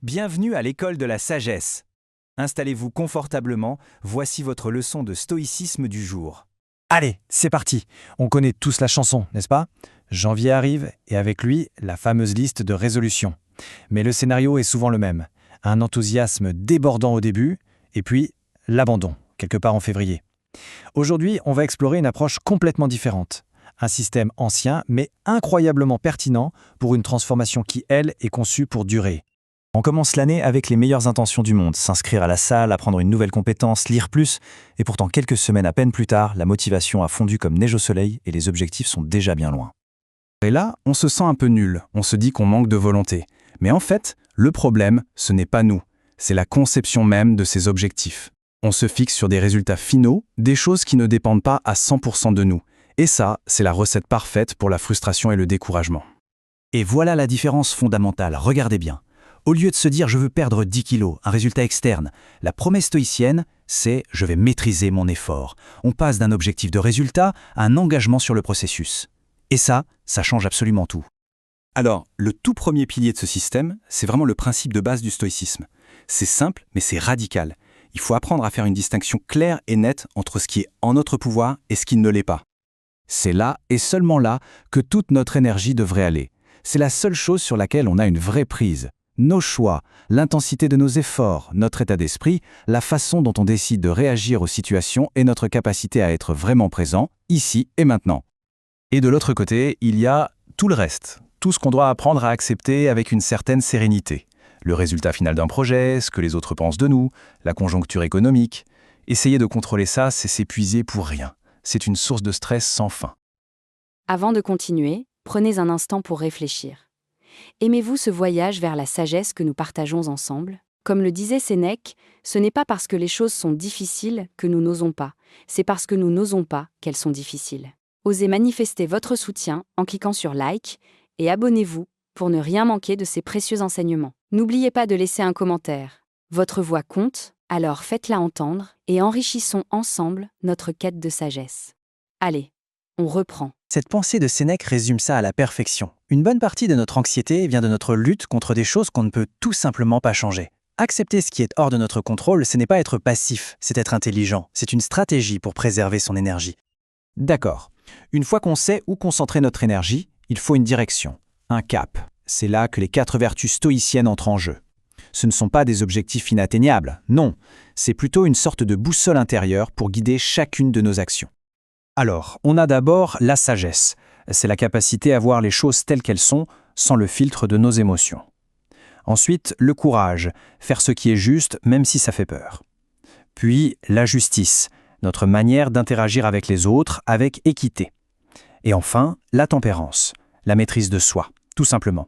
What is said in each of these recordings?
Bienvenue à l'école de la sagesse. Installez-vous confortablement, voici votre leçon de stoïcisme du jour. Allez, c'est parti. On connaît tous la chanson, n'est-ce pas? Janvier arrive et avec lui, la fameuse liste de résolutions. Mais le scénario est souvent le même. Un enthousiasme débordant au début et puis l'abandon, quelque part en février. Aujourd'hui, on va explorer une approche complètement différente. Un système ancien mais incroyablement pertinent pour une transformation qui, elle, est conçue pour durer. On commence l'année avec les meilleures intentions du monde, s'inscrire à la salle, apprendre une nouvelle compétence, lire plus, et pourtant quelques semaines à peine plus tard, la motivation a fondu comme neige au soleil et les objectifs sont déjà bien loin. Et là, on se sent un peu nul, on se dit qu'on manque de volonté. Mais en fait, le problème, ce n'est pas nous, c'est la conception même de ces objectifs. On se fixe sur des résultats finaux, des choses qui ne dépendent pas à 100% de nous. Et ça, c'est la recette parfaite pour la frustration et le découragement. Et voilà la différence fondamentale, regardez bien. Au lieu de se dire « je veux perdre 10 kilos », un résultat externe, la promesse stoïcienne, c'est « je vais maîtriser mon effort ». On passe d'un objectif de résultat à un engagement sur le processus. Et ça change absolument tout. Alors, le tout premier pilier de ce système, c'est vraiment le principe de base du stoïcisme. C'est simple, mais c'est radical. Il faut apprendre à faire une distinction claire et nette entre ce qui est en notre pouvoir et ce qui ne l'est pas. C'est là, et seulement là, que toute notre énergie devrait aller. C'est la seule chose sur laquelle on a une vraie prise. Nos choix, l'intensité de nos efforts, notre état d'esprit, la façon dont on décide de réagir aux situations et notre capacité à être vraiment présent, ici et maintenant. Et de l'autre côté, il y a tout le reste, tout ce qu'on doit apprendre à accepter avec une certaine sérénité. Le résultat final d'un projet, ce que les autres pensent de nous, la conjoncture économique. Essayer de contrôler ça, c'est s'épuiser pour rien. C'est une source de stress sans fin. Avant de continuer, prenez un instant pour réfléchir. Aimez-vous ce voyage vers la sagesse que nous partageons ensemble? Comme le disait Sénèque, ce n'est pas parce que les choses sont difficiles que nous n'osons pas, c'est parce que nous n'osons pas qu'elles sont difficiles. Osez manifester votre soutien en cliquant sur Like et abonnez-vous pour ne rien manquer de ces précieux enseignements. N'oubliez pas de laisser un commentaire. Votre voix compte, alors faites-la entendre et enrichissons ensemble notre quête de sagesse. Allez, on reprend. Cette pensée de Sénèque résume ça à la perfection. Une bonne partie de notre anxiété vient de notre lutte contre des choses qu'on ne peut tout simplement pas changer. Accepter ce qui est hors de notre contrôle, ce n'est pas être passif, c'est être intelligent. C'est une stratégie pour préserver son énergie. D'accord. Une fois qu'on sait où concentrer notre énergie, il faut une direction, un cap. C'est là que les 4 vertus stoïciennes entrent en jeu. Ce ne sont pas des objectifs inatteignables, non. C'est plutôt une sorte de boussole intérieure pour guider chacune de nos actions. Alors, on a d'abord la sagesse. C'est la capacité à voir les choses telles qu'elles sont, sans le filtre de nos émotions. Ensuite, le courage, faire ce qui est juste, même si ça fait peur. Puis, la justice, notre manière d'interagir avec les autres, avec équité. Et enfin, la tempérance, la maîtrise de soi, tout simplement.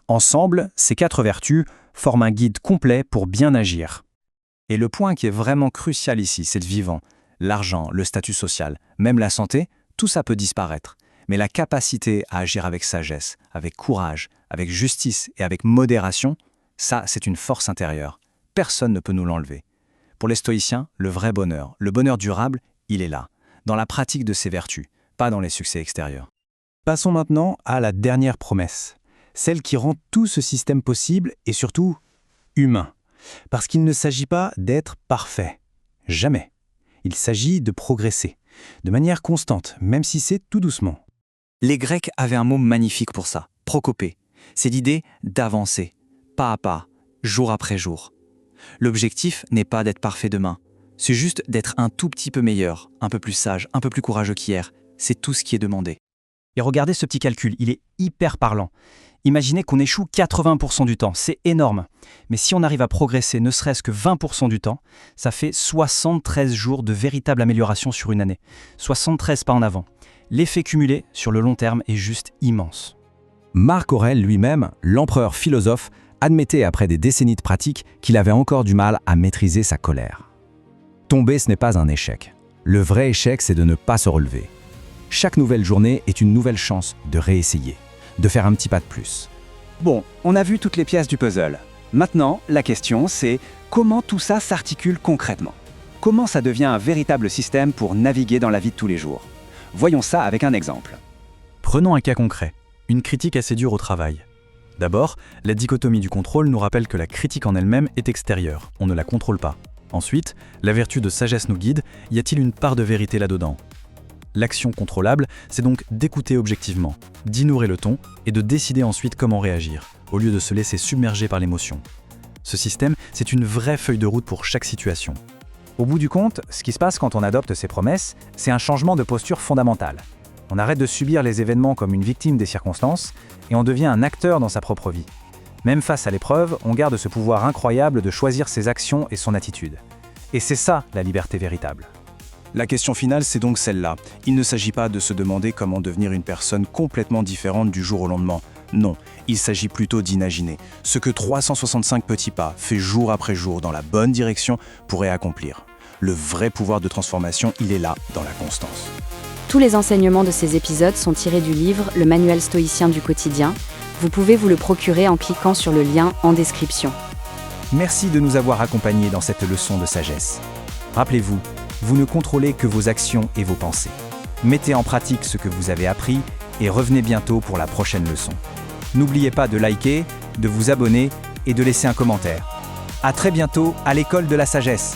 Ensemble, ces 4 vertus forment un guide complet pour bien agir. Et le point qui est vraiment crucial ici, c'est le vivant. L'argent, le statut social, même la santé, tout ça peut disparaître. Mais la capacité à agir avec sagesse, avec courage, avec justice et avec modération, ça, c'est une force intérieure. Personne ne peut nous l'enlever. Pour les stoïciens, le vrai bonheur, le bonheur durable, il est là, dans la pratique de ces vertus, pas dans les succès extérieurs. Passons maintenant à la dernière promesse, celle qui rend tout ce système possible et surtout humain. Parce qu'il ne s'agit pas d'être parfait. Jamais. Il s'agit de progresser, de manière constante, même si c'est tout doucement. Les Grecs avaient un mot magnifique pour ça, prokopé. C'est l'idée d'avancer, pas à pas, jour après jour. L'objectif n'est pas d'être parfait demain, c'est juste d'être un tout petit peu meilleur, un peu plus sage, un peu plus courageux qu'hier. C'est tout ce qui est demandé. Et regardez ce petit calcul, il est hyper parlant. Imaginez qu'on échoue 80% du temps, c'est énorme. Mais si on arrive à progresser ne serait-ce que 20% du temps, ça fait 73 jours de véritable amélioration sur une année. 73 pas en avant. L'effet cumulé sur le long terme est juste immense. Marc Aurèle lui-même, l'empereur philosophe, admettait après des décennies de pratique qu'il avait encore du mal à maîtriser sa colère. Tomber, ce n'est pas un échec. Le vrai échec, c'est de ne pas se relever. Chaque nouvelle journée est une nouvelle chance de réessayer, de faire un petit pas de plus. Bon, on a vu toutes les pièces du puzzle. Maintenant, la question c'est comment tout ça s'articule concrètement? Comment ça devient un véritable système pour naviguer dans la vie de tous les jours? Voyons ça avec un exemple. Prenons un cas concret, une critique assez dure au travail. D'abord, la dichotomie du contrôle nous rappelle que la critique en elle-même est extérieure, on ne la contrôle pas. Ensuite, la vertu de sagesse nous guide, y a-t-il une part de vérité là-dedans ? L'action contrôlable, c'est donc d'écouter objectivement, d'inourer le ton et de décider ensuite comment réagir, au lieu de se laisser submerger par l'émotion. Ce système, c'est une vraie feuille de route pour chaque situation. Au bout du compte, ce qui se passe quand on adopte ces promesses, c'est un changement de posture fondamental. On arrête de subir les événements comme une victime des circonstances et on devient un acteur dans sa propre vie. Même face à l'épreuve, on garde ce pouvoir incroyable de choisir ses actions et son attitude. Et c'est ça la liberté véritable. La question finale, c'est donc celle-là. Il ne s'agit pas de se demander comment devenir une personne complètement différente du jour au lendemain. Non, il s'agit plutôt d'imaginer ce que 365 petits pas, faits jour après jour dans la bonne direction, pourraient accomplir. Le vrai pouvoir de transformation, il est là, dans la constance. Tous les enseignements de ces épisodes sont tirés du livre « Le manuel stoïcien du quotidien ». Vous pouvez vous le procurer en cliquant sur le lien en description. Merci de nous avoir accompagnés dans cette leçon de sagesse. Rappelez-vous, vous ne contrôlez que vos actions et vos pensées. Mettez en pratique ce que vous avez appris et revenez bientôt pour la prochaine leçon. N'oubliez pas de liker, de vous abonner et de laisser un commentaire. À très bientôt à l'école de la sagesse.